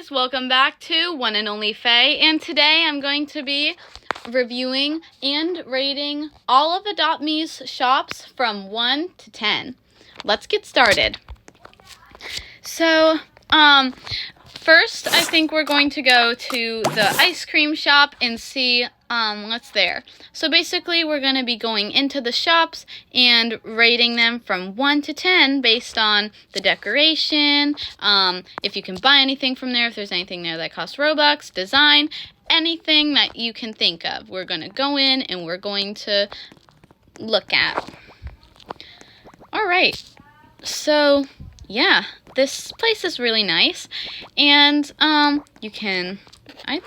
guys, welcome back to One and Only Faye, and today I'm going to be reviewing and rating all of Adopt Me's shops from 1 to 10. Let's get started. So, first I think we're going to go to the ice cream shop and see what's there. So basically we're going to be going into the shops and rating them from 1 to 10 based on the decoration, if you can buy anything from there, if there's anything there that costs Robux, design, anything that you can think of. We're going to go in and we're going to look at. Alright, so yeah, this place is really nice, and I'd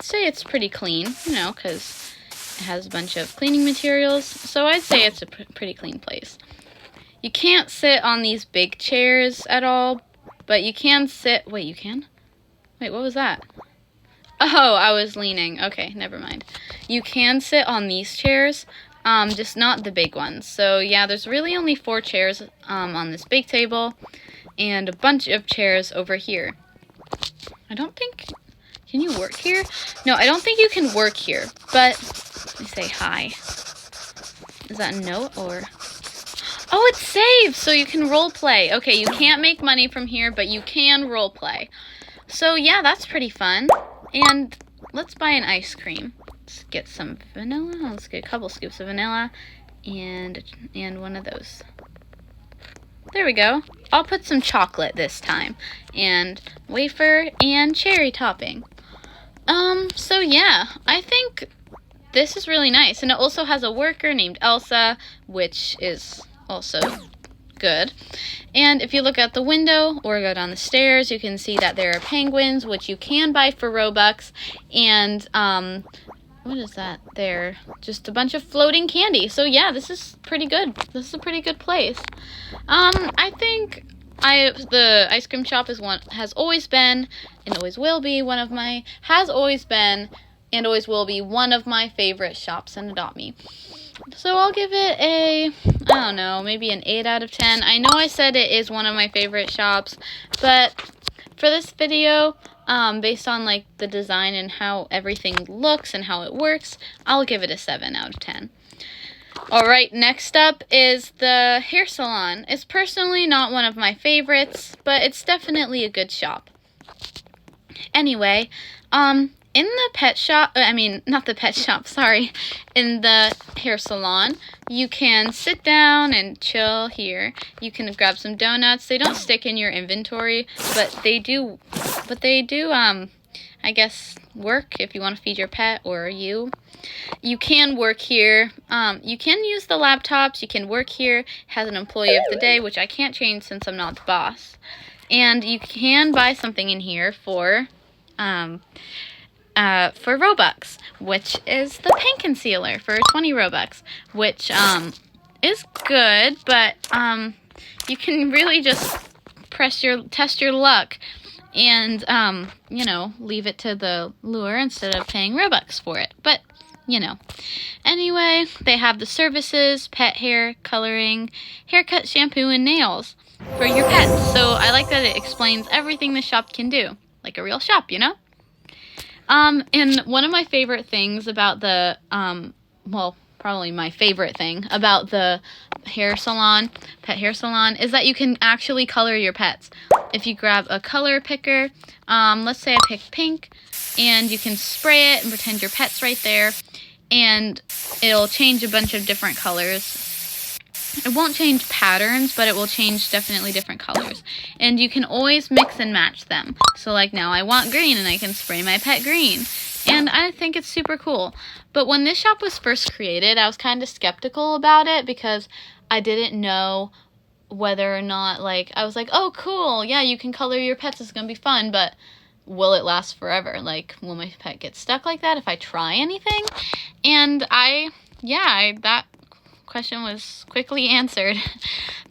say it's pretty clean, you know, because it has a bunch of cleaning materials, so I'd say it's a pretty clean place. You can't sit on these big chairs at all, but you can sit, wait, you can? Wait, what was that? Oh, I was leaning. Okay, never mind. You can sit on these chairs, just not the big ones. So yeah, there's really only 4 chairs on this big table, and a bunch of chairs over here. I don't think, can you work here? No, I don't think you can work here, but let me say hi. Is that a note or? Oh, it's saved, so you can role play. Okay, you can't make money from here, but you can role play. So yeah, that's pretty fun. And let's buy an ice cream. Let's get some vanilla. Let's get a couple scoops of vanilla and one of those. There we go. I'll put some chocolate this time, and wafer and cherry topping. So yeah, I think this is really nice, and it also has a worker named Elsa, which is also good. And if you look out the window or go down the stairs, you can see that there are penguins, which you can buy for Robux, and what is that there? Just a bunch of floating candy. So yeah, this is pretty good. This is a pretty good place. I think the ice cream shop has always been and always will be one of my favorite shops in Adopt Me. So I'll give it a, I don't know, maybe an 8 out of 10. I know I said it is one of my favorite shops, but for this video, based on like the design and how everything looks and how it works, I'll give it a 7 out of 10. Alright, next up is the hair salon. It's personally not one of my favorites, but it's definitely a good shop. Anyway, in the pet shop, not the pet shop, sorry, in the hair salon, you can sit down and chill here. You can grab some donuts. They don't stick in your inventory, but they do, I guess, work if you want to feed your pet or you. You can work here. You can use the laptops. You can work here. It has an employee of the day, which I can't change since I'm not the boss. And you can buy something in here for Robux, which is the paint concealer for 20 Robux, which is good, but you can really just test your luck and leave it to the lure instead of paying Robux for it. But anyway, they have the services: pet hair, coloring, haircut, shampoo, and nails for your pets. So I like that it explains everything the shop can do, like a real shop, you know? And one of my favorite things about the, probably my favorite thing about the pet hair salon, is that you can actually color your pets. If you grab a color picker, let's say I pick pink, and you can spray it and pretend your pet's right there, and it'll change a bunch of different colors. It won't change patterns, but it will change definitely different colors. And you can always mix and match them. So like now I want green, and I can spray my pet green. And I think it's super cool. But when this shop was first created, I was kind of skeptical about it because I didn't know whether or not, I was like, oh cool, yeah, you can color your pets, it's gonna be fun, but will it last forever? Like, will my pet get stuck like that if I try anything? And that question was quickly answered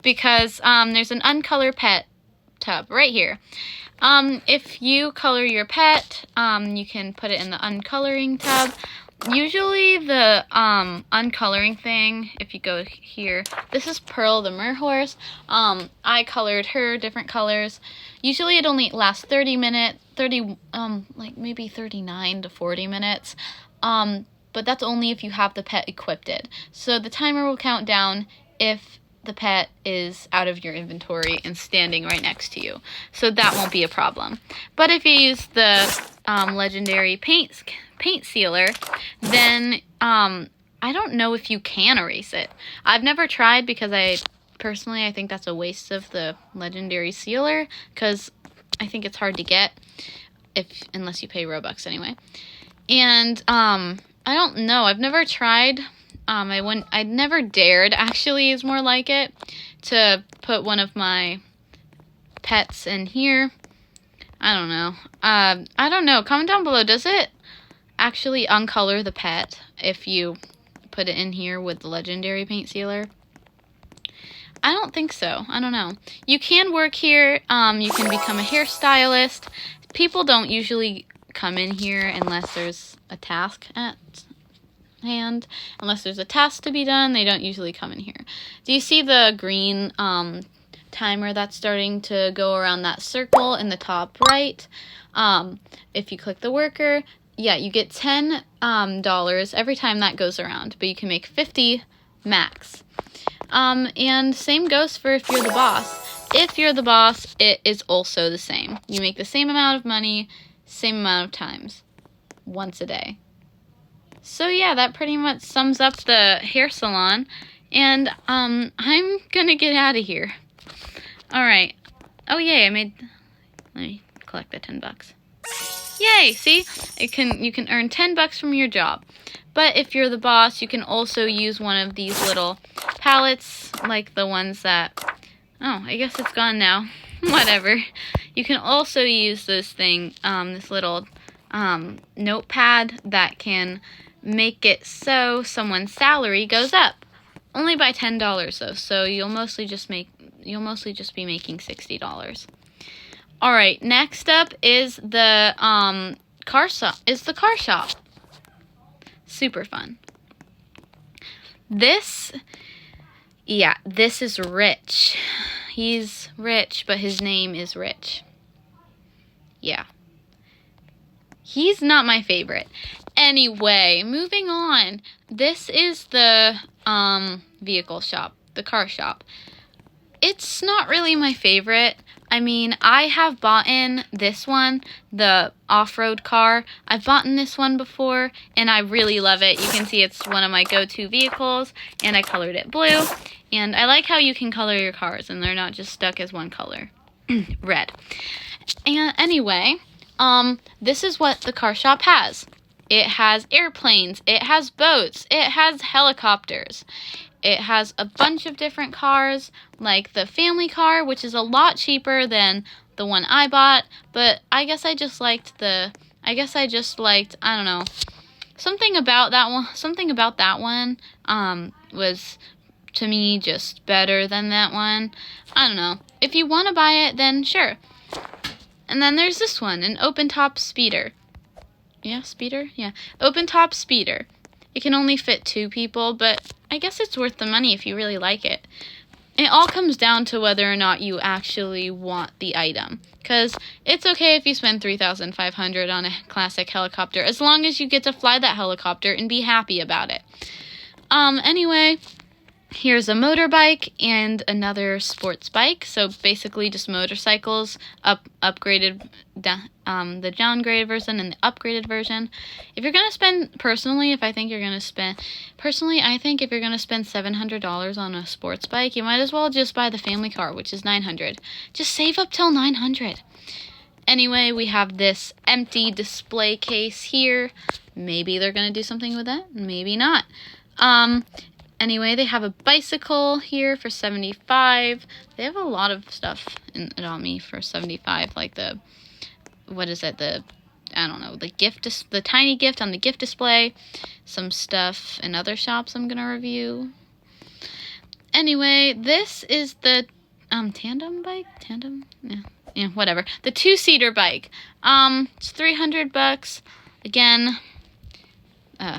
because there's an uncolor pet tub right here. If you color your pet, you can put it in the uncoloring tub, usually the uncoloring thing, if you go here, this is Pearl the Merhorse. I colored her different colors. Usually it only lasts 30 minutes, like maybe 39 to 40 minutes. But that's only if you have the pet equipped. So the timer will count down if the pet is out of your inventory and standing right next to you. So that won't be a problem. But if you use the legendary paint sealer, then I don't know if you can erase it. I've never tried because I think that's a waste of the legendary sealer, because I think it's hard to get unless you pay Robux anyway. And I don't know. I've never tried. I never dared, actually, is more like it, to put one of my pets in here. I don't know. I don't know. Comment down below. Does it actually uncolor the pet if you put it in here with the legendary paint sealer? I don't think so. I don't know. You can work here. You can become a hairstylist. People don't usually come in here unless there's a task at hand. Unless there's a task to be done, they don't usually come in here. Do you see the green timer that's starting to go around that circle in the top right? If you click the worker, yeah, you get $10 every time that goes around, but you can make 50 max. And same goes for if you're the boss. If you're the boss, it is also the same. You make the same amount of money, same amount of times, once a day. So yeah, that pretty much sums up the hair salon, and I'm gonna get out of here. Alright. Oh yay, let me collect the $10. Yay, see? You can earn $10 from your job. But if you're the boss, you can also use one of these little pallets, like the ones that... Oh, I guess it's gone now. Whatever. You can also use this thing, this little notepad that can make it so someone's salary goes up. Only by $10 though, so you'll mostly just be making $60. Alright, next up is the car shop. Super fun. This is Rich. He's rich, but his name is Rich. Yeah. He's not my favorite. Anyway, moving on. This is the vehicle shop, the car shop. It's not really my favorite. I mean, I have bought in this one, the off-road car. I've bought in this one before, and I really love it. You can see it's one of my go-to vehicles, and I colored it blue. And I like how you can color your cars, and they're not just stuck as one color. Red. And anyway, this is what the car shop has. It has airplanes, it has boats, it has helicopters. It has a bunch of different cars, like the family car, which is a lot cheaper than the one I bought, but I guess I just liked, I don't know, something about that one was, to me, just better than that one. I don't know. If you want to buy it, then sure. And then there's this one, an open-top speeder. Yeah, speeder? Yeah. Open-top speeder. It can only fit 2 people, but I guess it's worth the money if you really like it. It all comes down to whether or not you actually want the item. Because it's okay if you spend $3,500 on a classic helicopter, as long as you get to fly that helicopter and be happy about it. Anyway, here's a motorbike and another sports bike. So basically just motorcycles, upgraded, the downgraded version and the upgraded version. If you're going to spend, I think if you're going to spend $700 on a sports bike, you might as well just buy the family car, which is $900. Just save up till $900. Anyway, we have this empty display case here. Maybe they're going to do something with that, maybe not. Anyway, they have a bicycle here for $75. They have a lot of stuff on me for $75, like the tiny gift on the gift display, some stuff in other shops I'm gonna review. Anyway, this is the tandem bike, yeah, whatever. The 2-seater bike. It's $300. Again,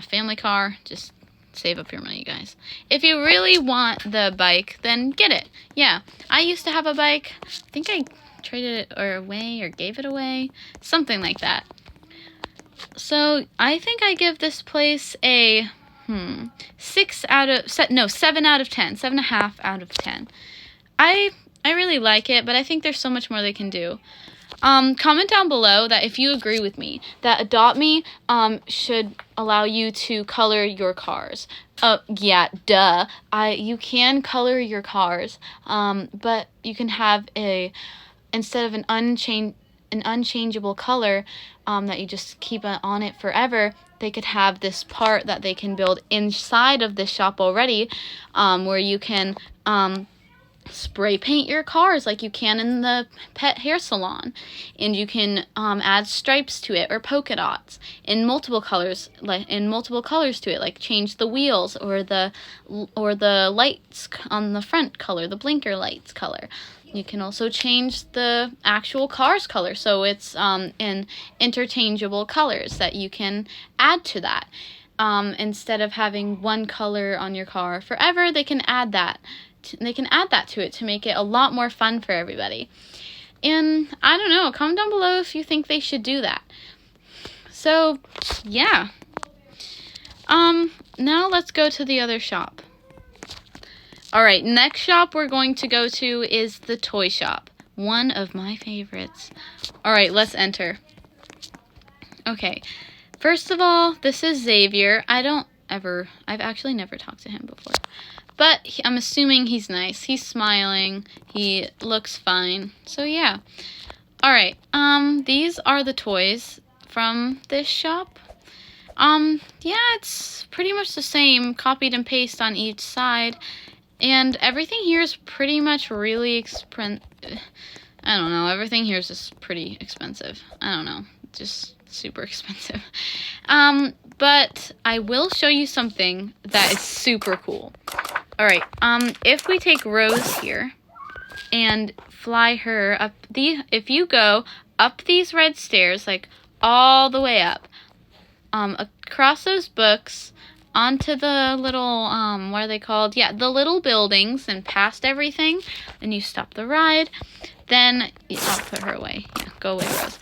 family car, just save up your money, guys. If you really want the bike, then get it. Yeah, I used to have a bike. I think I traded it away or gave it away, something like that. So I think I give this place a 7 out of 10, 7.5 out of 10. I really like it, but I think there's so much more they can do. Comment down below that if you agree with me that Adopt Me should allow you to color your cars. Yeah, duh. You can color your cars, but you can have instead of an unchangeable color that you just keep on it forever, they could have this part that they can build inside of this shop already, where you can spray paint your cars like you can in the pet hair salon, and you can add stripes to it or polka dots in multiple colors, to it, like change the wheels or the lights on the front color, the blinker lights color. You can also change the actual car's color, so it's in interchangeable colors that you can add to that. Instead of having one color on your car forever, they can add that. They can add that to it to make it a lot more fun for everybody. And I don't know, comment down below if you think they should do that. So, yeah. Now let's go to the other shop. Alright, next shop we're going to go to is the toy shop. One of my favorites. Alright, let's enter. Okay, first of all, this is Xavier. I've actually never talked to him before. But I'm assuming he's nice. He's smiling. He looks fine. So yeah. Alright, these are the toys from this shop. Yeah, it's pretty much the same, copied and pasted on each side. And everything here is pretty much really I don't know, everything here is just pretty expensive. I don't know, just super expensive. But I will show you something that is super cool. Alright, if we take Rose here and fly her up if you go up these red stairs, like all the way up, across those books, onto the little, what are they called? Yeah, the little buildings, and past everything, and you stop the ride, then, I'll put her away. Yeah, go away, Rose.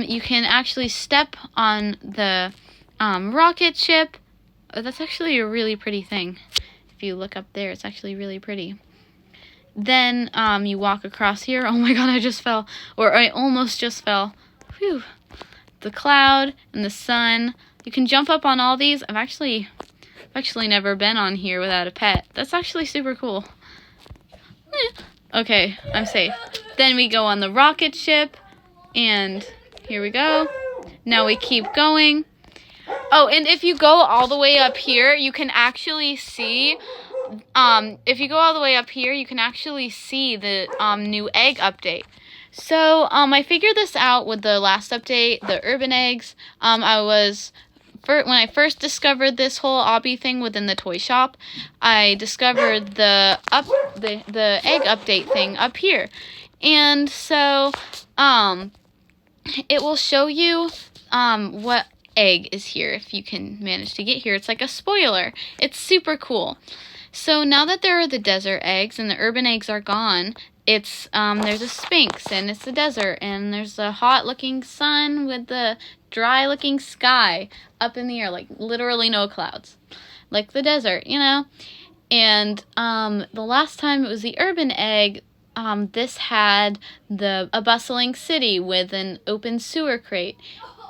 You can actually step on the, rocket ship. Oh, that's actually a really pretty thing. If you look up there, it's actually really pretty. Then, you walk across here. Oh my god, I just fell. Or I almost just fell. Whew. The cloud and the sun. You can jump up on all these. I've actually never been on here without a pet. That's actually super cool. Okay, I'm safe. Then we go on the rocket ship, and here we go. Now we keep going. Oh, and if you go all the way up here, you can actually see, if you go all the way up here, you can actually see the new egg update. So, I figured this out with the last update, the urban eggs. When I first discovered this whole obby thing within the toy shop, I discovered the egg update thing up here. And so, it will show you, what egg is here if you can manage to get here. It's like a spoiler. It's super cool. So now that there are the desert eggs and the urban eggs are gone, it's there's a Sphinx and it's the desert, and there's a hot looking sun with the dry looking sky up in the air, like literally no clouds, like the desert, you know. And the last time it was the urban egg, this had a bustling city with an open sewer grate,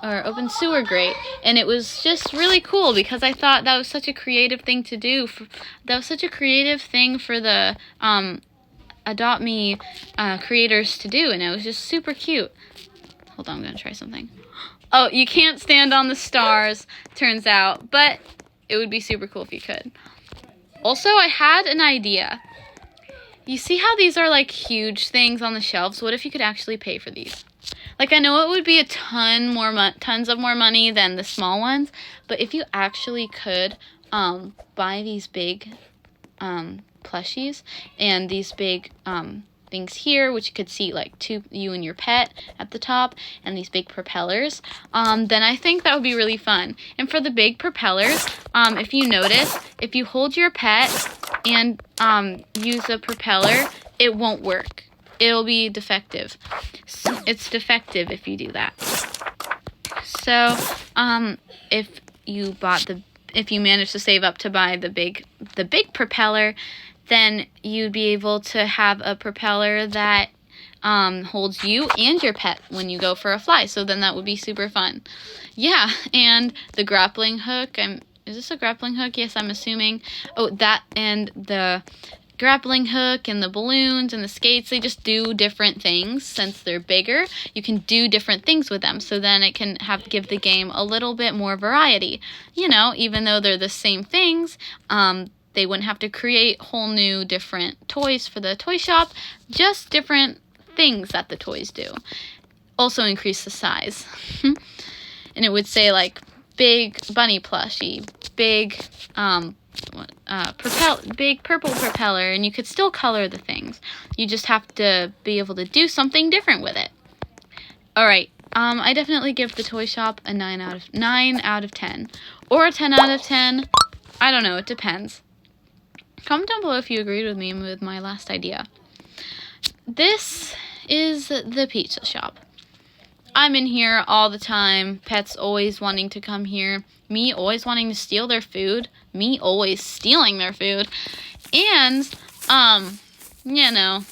and it was just really cool because I thought that was such a creative thing to do. That was such a creative thing for the Adopt Me creators to do, and it was just super cute. Hold on, I'm gonna try something. Oh, you can't stand on the stars, turns out, but it would be super cool if you could. Also, I had an idea. You see how these are like huge things on the shelves? What if you could actually pay for these? Like, I know it would be a tons of more money than the small ones, but if you actually could buy these big plushies and these big things here, which you could see like you and your pet at the top, and these big propellers, then I think that would be really fun. And for the big propellers, if you notice, if you hold your pet and use a propeller, it won't work. It'll be defective. It's defective if you do that. So, if you manage to save up to buy the big propeller, then you'd be able to have a propeller that holds you and your pet when you go for a fly. So then that would be super fun. Yeah, and the grappling hook. Is this a grappling hook? Yes, I'm assuming. Oh, that and the grappling hook and the balloons and the skates, they just do different things. Since they're bigger, you can do different things with them, so then it can give the game a little bit more variety. You know, even though they're the same things, they wouldn't have to create whole new different toys for the toy shop, just different things that the toys do. Also increase the size. And it would say like big bunny plushie, big big purple propeller, and you could still color the things. You just have to be able to do something different with it. Alright, I definitely give the toy shop a 9 out of 10. Or a 10 out of 10. I don't know, it depends. Comment down below if you agreed with me with my last idea. This is the pizza shop. I'm in here all the time. Pets always wanting to come here. Me always wanting to steal their food. Me always stealing their food. And, you know,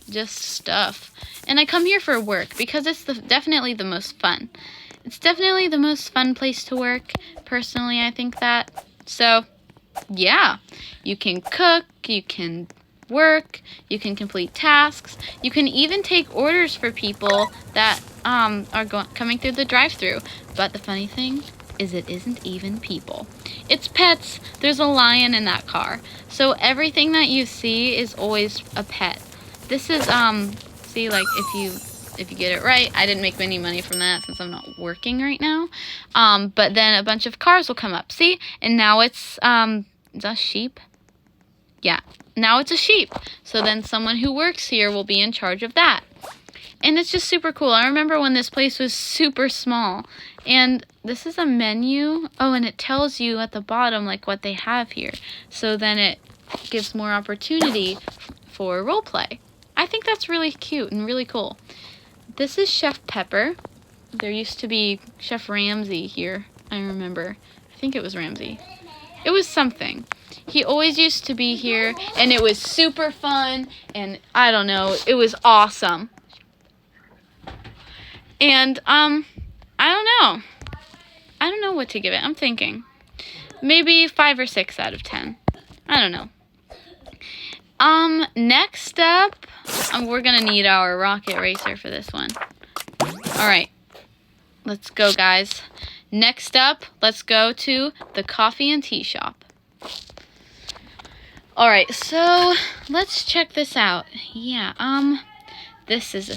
just stuff. And I come here for work because it's definitely the most fun. It's definitely the most fun place to work. Personally, I think that. So, yeah. You can cook. You can work. You can complete tasks. You can even take orders for people that are coming through the drive-thru. But the funny thing is it isn't even people. It's pets. There's a lion in that car. So everything that you see is always a pet. This is see, like if you get it right, I didn't make any money from that since I'm not working right now. But then a bunch of cars will come up. See? And now it's is that a sheep? Yeah. Now it's a sheep. So then someone who works here will be in charge of that. And it's just super cool. I remember when this place was super small. And this is a menu. Oh, and it tells you at the bottom like what they have here. So then it gives more opportunity for role play. I think that's really cute and really cool. This is Chef Pepper. There used to be Chef Ramsay here. I remember. I think it was Ramsay. It was something. He always used to be here, and it was super fun, and I don't know, it was awesome. And, I don't know what to give it. I'm thinking. Maybe 5 or 6 out of 10. I don't know. Next up, we're gonna need our rocket racer for this one. Alright. Let's go, guys. Next up, let's go to the coffee and tea shop. Alright, so let's check this out. Yeah, this is a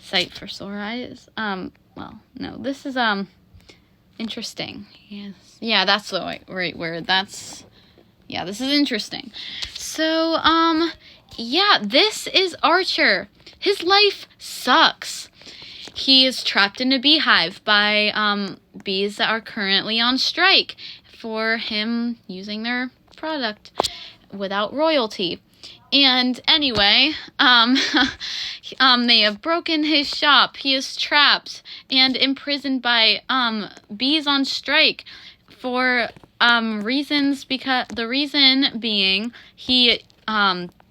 site for sore eyes. Well, no, this is interesting. Yes. Yeah, that's the right word. Yeah, this is interesting. So, yeah, this is Archer. His life sucks. He is trapped in a beehive by bees that are currently on strike for him using their product without royalty. And anyway, they have broken his shop. He is trapped and imprisoned by bees on strike for reasons, because the reason being he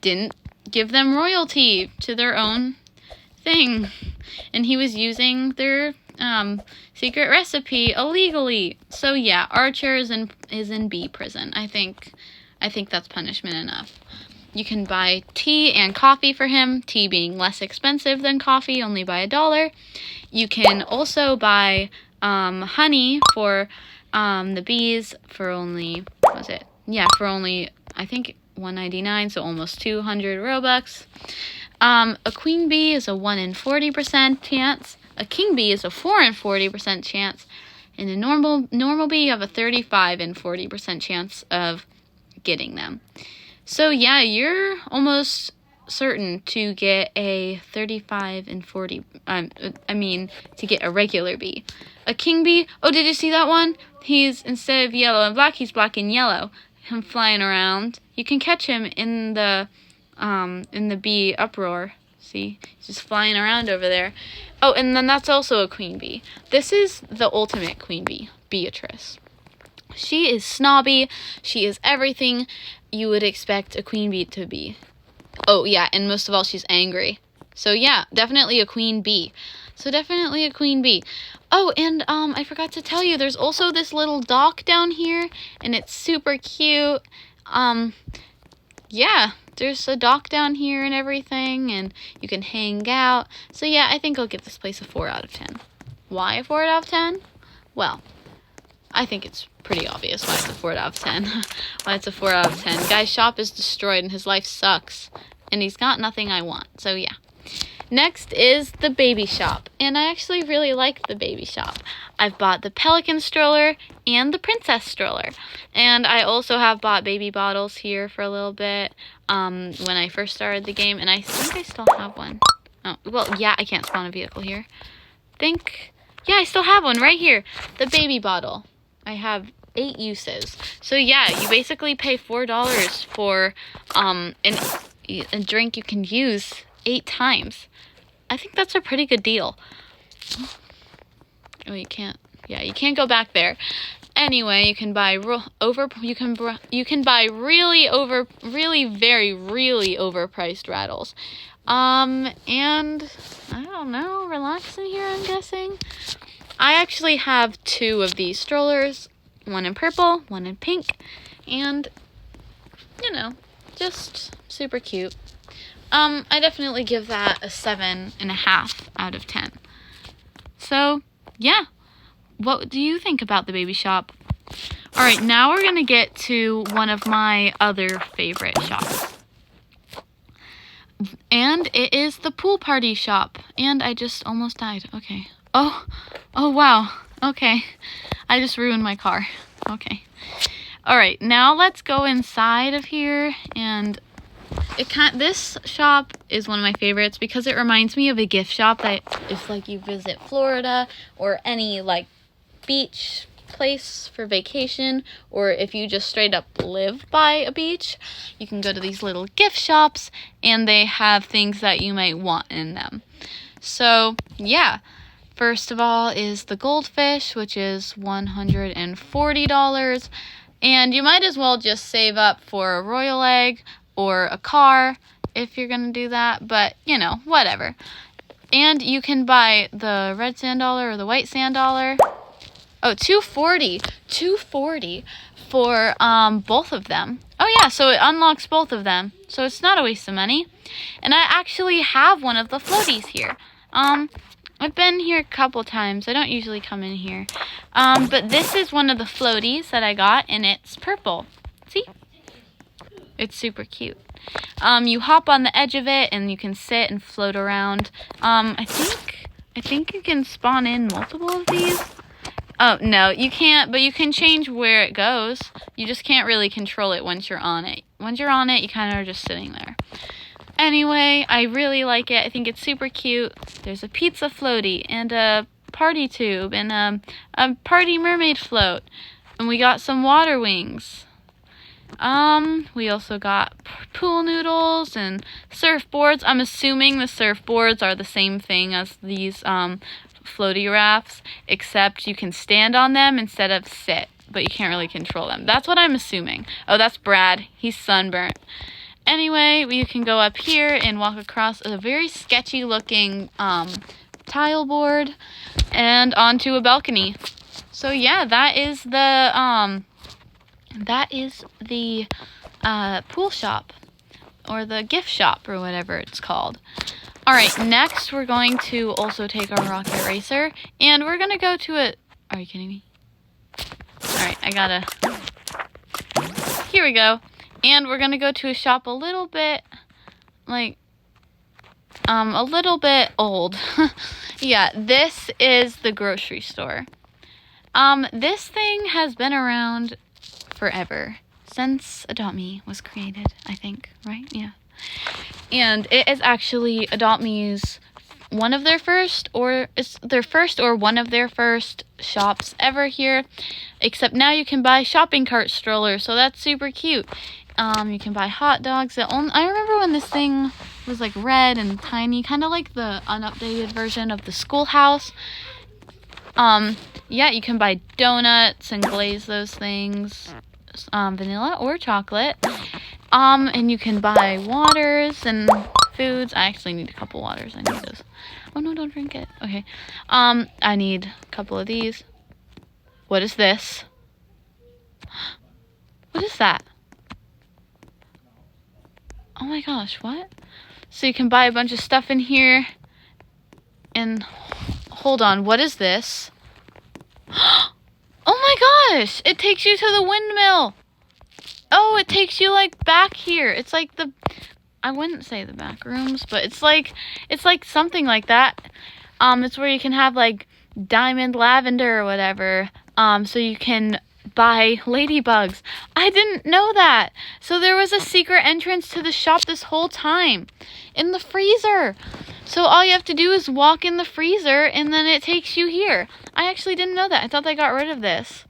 didn't give them royalty to their own thing, and he was using their secret recipe illegally. So yeah, Archer is in bee prison. I think that's punishment enough. You can buy tea and coffee for him, tea being less expensive than coffee, only by $1. You can also buy honey for the bees for only, what was it? Yeah, for only, I think, $1.99, so almost 200 Robux. A queen bee is a 1 in 40% chance. A king bee is a 4 in 40% chance. And a normal bee, you have a 35 in 40% chance of getting them. So yeah, you're almost certain to get a 35 and 40, to get a regular bee. A king bee, oh, did you see that one? He's, instead of yellow and black, he's black and yellow. Him flying around. You can catch him in the bee uproar. See, he's just flying around over there. Oh, and then that's also a queen bee. This is the ultimate queen bee, Beatrice. She is snobby. She is everything you would expect a queen bee to be. Oh, yeah, and most of all, she's angry. So, yeah, definitely a queen bee. Oh, and I forgot to tell you, there's also this little dock down here, and it's super cute. Yeah, there's a dock down here and everything, and you can hang out. So, yeah, I think I'll give this place a 4 out of 10. Why a 4 out of 10? Well, I think it's pretty obvious why it's a 4 out of 10. Why it's a 4 out of 10. Guy's shop is destroyed and his life sucks. And he's got nothing I want. So yeah. Next is the baby shop. And I actually really like the baby shop. I've bought the pelican stroller and the princess stroller. And I also have bought baby bottles here for a little bit when I first started the game. And I think I still have one. Oh, well, yeah, I can't spawn a vehicle here. Yeah, I still have one right here. The baby bottle. I have 8 uses. So yeah, you basically pay $4 for a drink you can use 8 times. I think that's a pretty good deal. Oh, you can't go back there. Anyway, you can buy really very overpriced rattles. And I don't know, relax in here, I'm guessing. I actually have 2 of these strollers, one in purple, one in pink, and, you know, just super cute. I definitely give that a 7.5 out of 10. So, yeah. What do you think about the baby shop? Alright, now we're gonna get to one of my other favorite shops. And it is the pool party shop. And I just almost died. Okay. Oh, wow. Okay. I just ruined my car. Okay. Alright, now let's go inside of here, and this shop is one of my favorites because it reminds me of a gift shop that if, like, you visit Florida or any, like, beach place for vacation, or if you just straight up live by a beach, you can go to these little gift shops, and they have things that you might want in them. So, yeah. First of all is the goldfish, which is $140. And you might as well just save up for a royal egg or a car if you're going to do that. But, you know, whatever. And you can buy the red sand dollar or the white sand dollar. Oh, $240. $240 for both of them. Oh, yeah, so it unlocks both of them. So it's not a waste of money. And I actually have one of the floaties here. I've been here a couple times. I don't usually come in here. But this is one of the floaties that I got, and it's purple. See? It's super cute. You hop on the edge of it, and you can sit and float around. I think you can spawn in multiple of these. Oh, no, you can't, but you can change where it goes. You just can't really control it once you're on it. Once you're on it, you kind of are just sitting there. Anyway, I really like it. I think it's super cute. There's a pizza floaty and a party tube and a party mermaid float. And we got some water wings. We also got pool noodles and surfboards. I'm assuming the surfboards are the same thing as these floaty rafts, except you can stand on them instead of sit, but you can't really control them. That's what I'm assuming. Oh, that's Brad. He's sunburnt. Anyway, you can go up here and walk across a very sketchy looking tile board and onto a balcony. So yeah, that is the pool shop, or the gift shop, or whatever it's called. Alright, next we're going to also take our rocket racer, and we're gonna go to a... Are you kidding me? Alright, here we go. And we're going to go to a shop a little bit, a little bit old. Yeah, this is the grocery store. This thing has been around forever, since Adopt Me was created, I think, right? Yeah. And it is actually Adopt Me's one of their first or one of their first shops ever here, except now you can buy shopping cart strollers, so that's super cute. You can buy hot dogs. I remember when this thing was like red and tiny, kind of like the unupdated version of the Schoolhouse. Yeah, you can buy donuts and glaze those things, vanilla or chocolate. And you can buy waters and foods. I actually need a couple waters. I need those. Oh no, don't drink it. Okay. I need a couple of these. What is this? What is that? Oh my gosh, what? So you can buy a bunch of stuff in here. And hold on, what is this? Oh my gosh! It takes you to the windmill! Oh, it takes you like back here. It's like I wouldn't say the back rooms, but it's like something like that. It's where you can have like diamond lavender or whatever. So you can buy ladybugs. I didn't know that. So there was a secret entrance to the shop this whole time in the freezer. So all you have to do is walk in the freezer and then it takes you here. I actually didn't know that. I thought they got rid of this.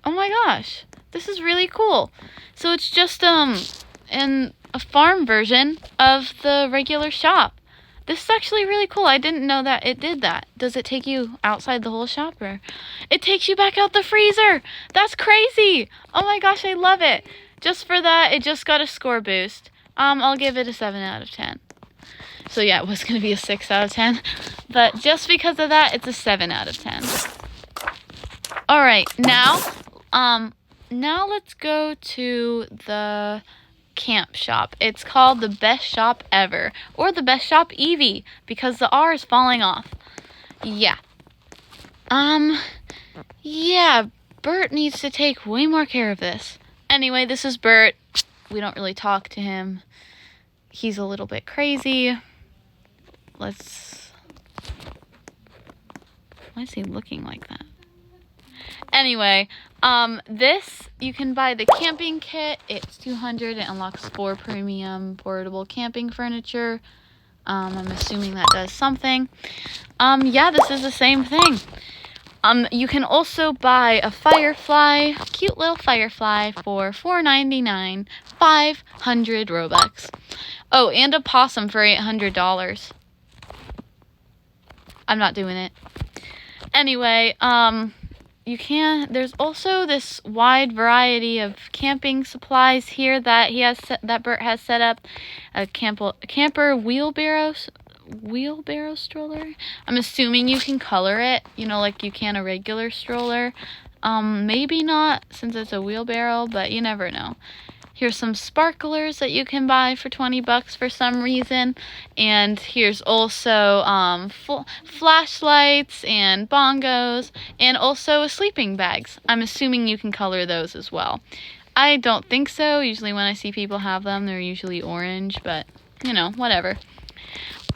Oh my gosh. This is really cool. So it's just in a farm version of the regular shop. This is actually really cool. I didn't know that it did that. Does it take you outside the whole shop, or it takes you back out the freezer? That's crazy. Oh my gosh, I love it. Just for that, it just got a score boost. I'll give it a 7 out of 10. So yeah, it was going to be a 6 out of 10, but just because of that, it's a 7 out of 10. All right, now let's go to the camp shop. It's called the Best Shop Ever, or the Best Shop Eevee, because the R is falling off. Yeah. Yeah, Bert needs to take way more care of this. Anyway, this is Bert. We don't really talk to him. He's a little bit crazy. Why is he looking like that? Anyway, this, you can buy the camping kit. It's $200. It unlocks 4 premium portable camping furniture. I'm assuming that does something. Yeah, this is the same thing. You can also buy a firefly, cute little firefly, for $4.99, 500 Robux. Oh, and a possum for $800. I'm not doing it. Anyway, there's also this wide variety of camping supplies here that Bert has set up. A camper wheelbarrow stroller. I'm assuming you can color it, like you can a regular stroller. Maybe not, since it's a wheelbarrow, but you never know. Here's some sparklers that you can buy for $20 for some reason. And here's also flashlights and bongos, and also sleeping bags. I'm assuming you can color those as well. I don't think so. Usually when I see people have them, they're usually orange, but, whatever.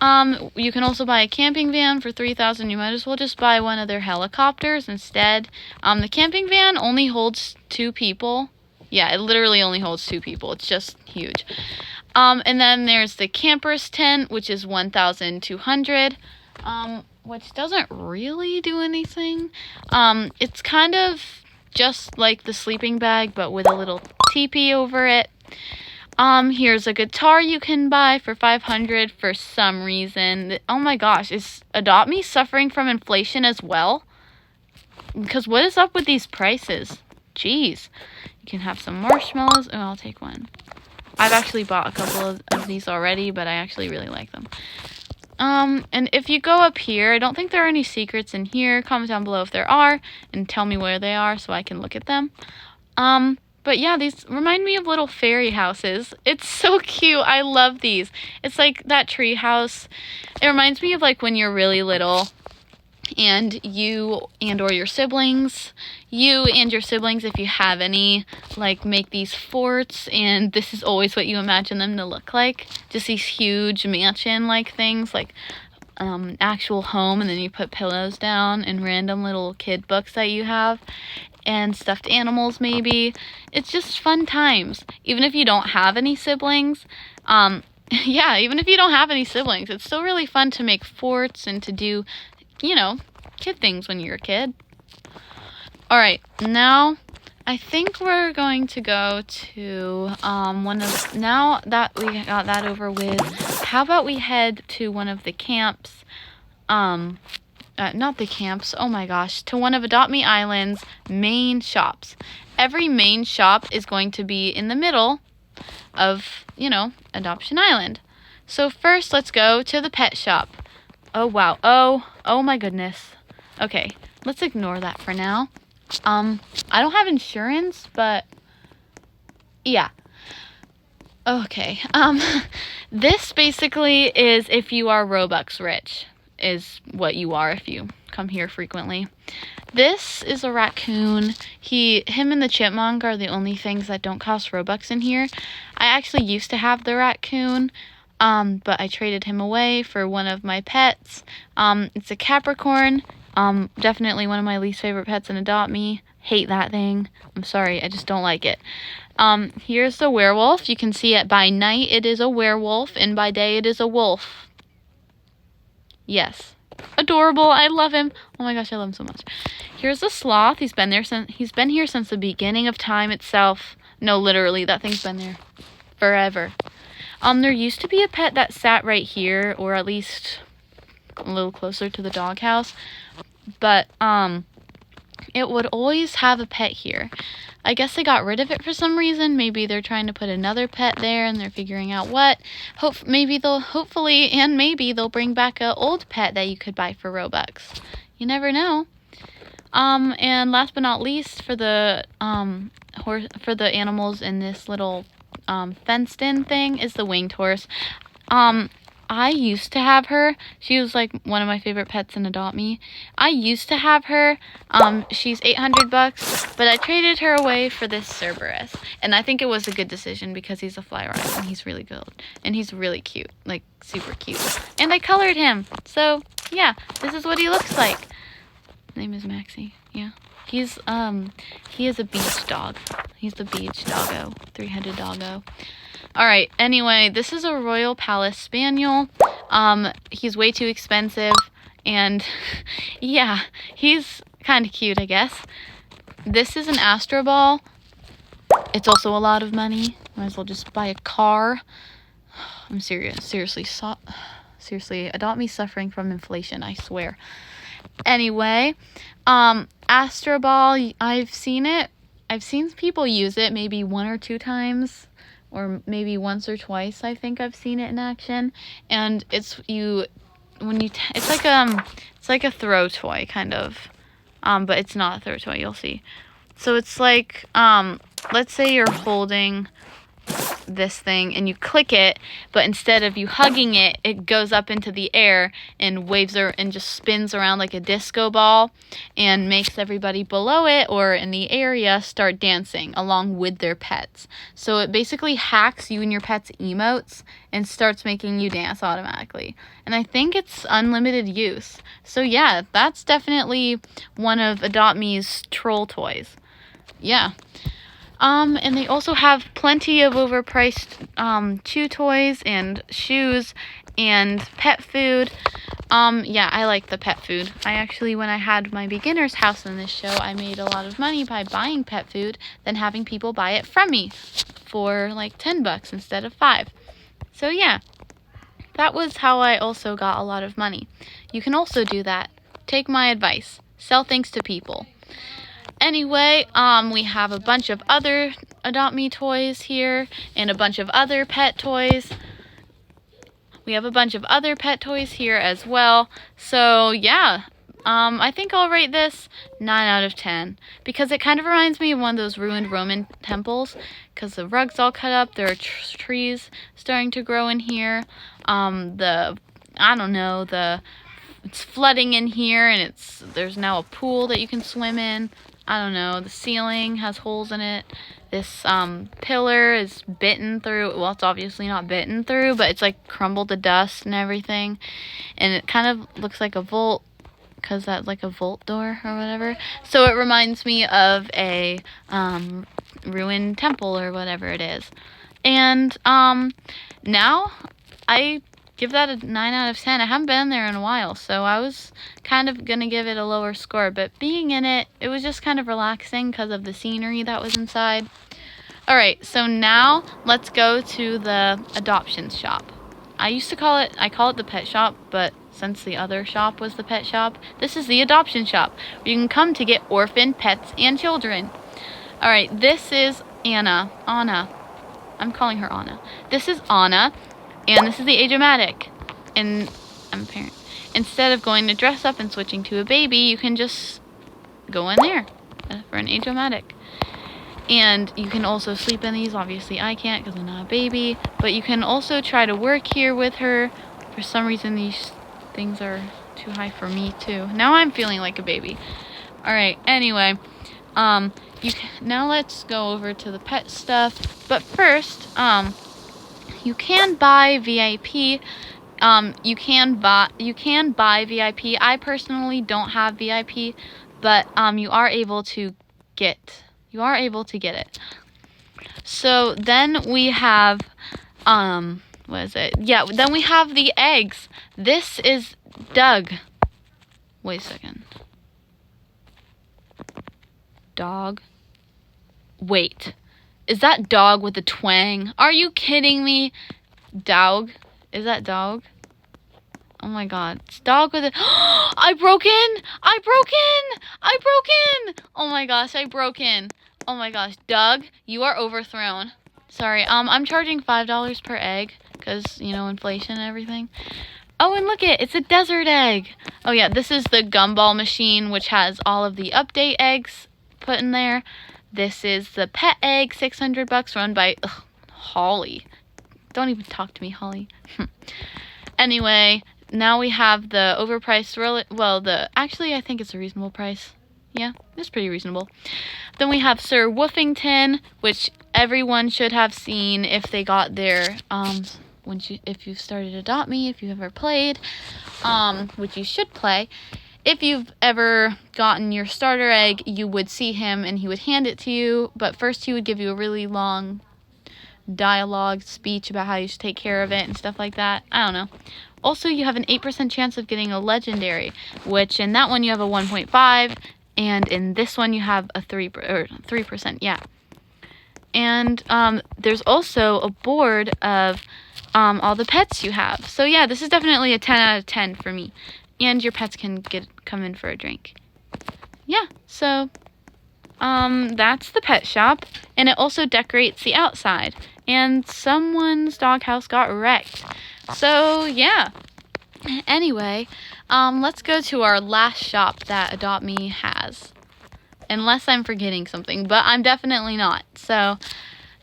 You can also buy a camping van for $3,000. You might as well just buy one of their helicopters instead. The camping van only holds 2 people. Yeah, it literally only holds 2 people. It's just huge. And then there's the camper's tent, which is $1,200, which doesn't really do anything. It's kind of just like the sleeping bag, but with a little teepee over it. Here's a guitar you can buy for $500 for some reason. Oh my gosh, is Adopt Me suffering from inflation as well? Because what is up with these prices? Jeez. You can have some marshmallows. Oh, I'll take one. I've actually bought a couple of these already, but I actually really like them. And if you go up here, I don't think there are any secrets in here. Comment down below if there are, and tell me where they are so I can look at them. But yeah, these remind me of little fairy houses. It's so cute. I love these. It's like that tree house. It reminds me of like when you're really little and you and/or your siblings, if you have any, like make these forts, and this is always what you imagine them to look like. Just these huge mansion-like things, like actual home, and then you put pillows down and random little kid books that you have and stuffed animals maybe. It's just fun times. Even if you don't have any siblings, yeah, even if you don't have any siblings, it's still really fun to make forts and to do, you know, kid things when you're a kid. Alright, now I think we're going to go to now that we got that over with, how about we head to one of the camps, not the camps, oh my gosh, to one of Adopt Me Island's main shops. Every main shop is going to be in the middle of, you know, Adoption Island. So first, let's go to the pet shop. Oh wow, oh my goodness. Okay, let's ignore that for now. I don't have insurance, but yeah. Okay, this basically is if you are Robux rich, is what you are if you come here frequently. This is a raccoon. Him and the chipmunk are the only things that don't cost Robux in here. I actually used to have the raccoon, but I traded him away for one of my pets. It's a Capricorn. Definitely one of my least favorite pets in Adopt Me. Hate that thing. I'm sorry, I just don't like it. Here's the werewolf. You can see it by night it is a werewolf, and by day it is a wolf. Yes. Adorable. I love him. Oh my gosh, I love him so much. Here's the sloth. He's been here since the beginning of time itself. No, literally, that thing's been there forever. There used to be a pet that sat right here, or at least a little closer to the doghouse. But it would always have a pet here. I guess they got rid of it for some reason. Maybe they're trying to put another pet there and they're figuring out what. Hopefully they'll bring back an old pet that you could buy for Robux. You never know. And last but not least, for the animals in this little fenced in thing is the winged horse. I used to have her. She was like one of my favorite pets in Adopt Me. I used to have her. She's $800, but I traded her away for this Cerberus. And I think it was a good decision because he's a fly rod and he's really good. And he's really cute, like super cute. And I colored him. So yeah, this is what he looks like. His name is Maxie. Yeah. He is a beach dog. He's the beach doggo, 3-headed doggo. Alright, anyway, this is a Royal Palace Spaniel. He's way too expensive, and yeah, he's kind of cute, I guess. This is an Astro Ball. It's also a lot of money. Might as well just buy a car. I'm serious. Seriously, Adopt Me suffering from inflation, I swear. Anyway, Astro Ball, I've seen it. I've seen people use it maybe 1 or 2 times. Or maybe once or twice, I think I've seen it in action. And it's like a throw toy kind of, but it's not a throw toy. You'll see. So it's like, let's say you're holding this thing and you click it, but instead of you hugging it, it goes up into the air and waves and just spins around like a disco ball and makes everybody below it or in the area start dancing along with their pets. So it basically hacks you and your pet's emotes and starts making you dance automatically. And I think it's unlimited use. So yeah, that's definitely one of Adopt Me's troll toys. Yeah. And they also have plenty of overpriced chew toys and shoes and pet food. Yeah, I like the pet food. I actually, when I had my beginner's house in this show, I made a lot of money by buying pet food, then having people buy it from me for like $10 instead of $5. So yeah, that was how I also got a lot of money. You can also do that. Take my advice. Sell things to people. Anyway, we have a bunch of other Adopt Me toys here, and a bunch of other pet toys. We have a bunch of other pet toys here as well. So, yeah, I think I'll rate this 9 out of 10. Because it kind of reminds me of one of those ruined Roman temples. Because the rug's all cut up, there are trees starting to grow in here. It's flooding in here, and there's now a pool that you can swim in. I don't know, the ceiling has holes in it. This pillar is bitten through. Well, it's obviously not bitten through, but it's like crumbled to dust and everything. And it kind of looks like a vault, because that's like a vault door or whatever. So it reminds me of a ruined temple or whatever it is. And now I give that a 9 out of 10. I haven't been there in a while, so I was kind of going to give it a lower score. But being in it, it was just kind of relaxing because of the scenery that was inside. Alright, so now let's go to the adoption shop. I call it the pet shop, but since the other shop was the pet shop, this is the adoption shop, where you can come to get orphan pets and children. Alright, this is Anna. I'm calling her Anna. This is Anna. And this is the Age-O-Matic. And I'm a parent. Instead of going to dress up and switching to a baby, you can just go in there for an Age-O-Matic. And you can also sleep in these. Obviously, I can't because I'm not a baby. But you can also try to work here with her. For some reason, these things are too high for me, too. Now I'm feeling like a baby. Alright, anyway. Now let's go over to the pet stuff. But first, you can buy VIP. You can buy VIP. I personally don't have VIP, but you are able to get it. So then we have what is it? Yeah, then we have the eggs. This is Doug. Wait a second. Dog. Wait. Is that dog with the twang? Are you kidding me? Dog? Is that dog? Oh my god. It's dog with a... I broke in! Oh my gosh, I broke in. Oh my gosh. Doug, you are overthrown. Sorry, I'm charging $5 per egg. Because, you know, inflation and everything. Oh, and look it's a desert egg. Oh yeah, this is the gumball machine, which has all of the update eggs put in there. This is the pet egg, $600, run by Holly. Don't even talk to me, Holly. Anyway, now we have the overpriced, actually I think it's a reasonable price. Yeah, it's pretty reasonable. Then we have Sir Woofington, which everyone should have seen if they got their, if you started Adopt Me, if you ever played, which you should play. If you've ever gotten your starter egg, you would see him and he would hand it to you, but first he would give you a really long dialogue speech about how you should take care of it and stuff like that. I don't know. Also, you have an 8% chance of getting a legendary, which in that one you have a 1.5, and in this one you have a 3%, yeah. And there's also a board of all the pets you have. So yeah, this is definitely a 10 out of 10 for me. And your pets can come in for a drink. Yeah, so that's the pet shop, and it also decorates the outside. And someone's doghouse got wrecked. So yeah. Anyway, let's go to our last shop that Adopt Me has. Unless I'm forgetting something, but I'm definitely not. So,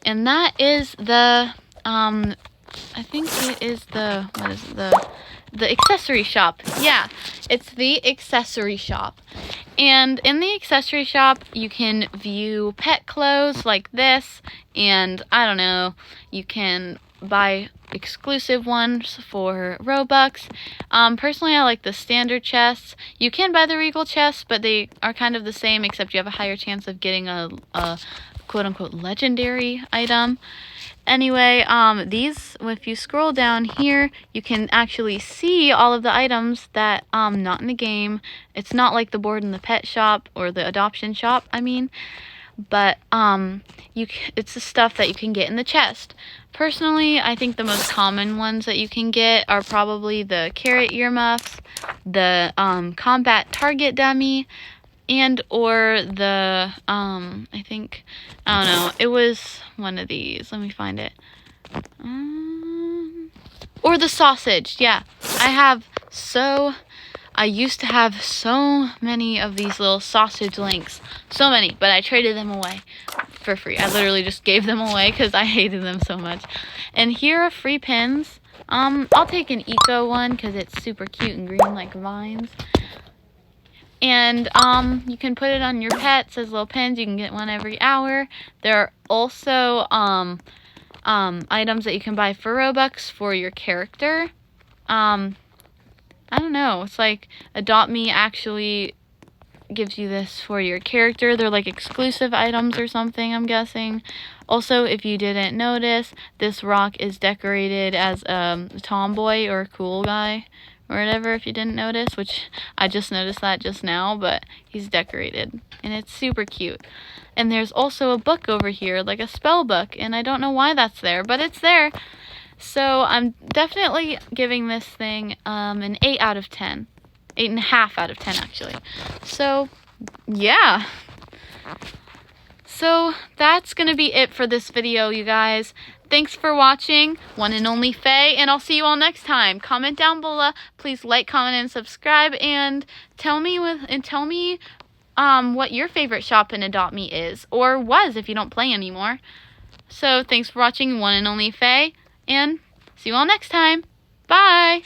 and that is the I think it is the the accessory shop. Yeah, it's the accessory shop. And in the accessory shop, you can view pet clothes like this, and I don't know, you can buy exclusive ones for Robux. Personally, I like the standard chests. You can buy the Regal chests, but they are kind of the same, except you have a higher chance of getting a quote-unquote legendary item. Anyway, these, if you scroll down here, you can actually see all of the items that, not in the game. It's not like the board in the pet shop, or the adoption shop, I mean. But, it's the stuff that you can get in the chest. Personally, I think the most common ones that you can get are probably the carrot earmuffs, the, combat target dummy, and or the I don't know, it was one of these, let me find it, or the sausage. Yeah, I used to have so many of these little sausage links, so many, but I traded them away for free. I literally just gave them away because I hated them so much. And here are free pins. I'll take an eco one because it's super cute and green like vines. And you can put it on your pets as little pins. You can get one every hour. There are also items that you can buy for Robux for your character. I don't know. It's like Adopt Me actually gives you this for your character. They're like exclusive items or something, I'm guessing. Also, if you didn't notice, this rock is decorated as a tomboy or a cool guy or whatever, if you didn't notice, which I just noticed that just now, but he's decorated and it's super cute. And there's also a book over here, like a spell book, and I don't know why that's there, but it's there. So I'm definitely giving this thing an 8 out of 10. 8.5 out of 10, actually. So, yeah. So, that's going to be it for this video, you guys. Thanks for watching. One and only Faye, and I'll see you all next time. Comment down below. Please like, comment, and subscribe, and tell me what your favorite shop in Adopt Me is, or was if you don't play anymore. So, thanks for watching. One and only Faye, and see you all next time. Bye!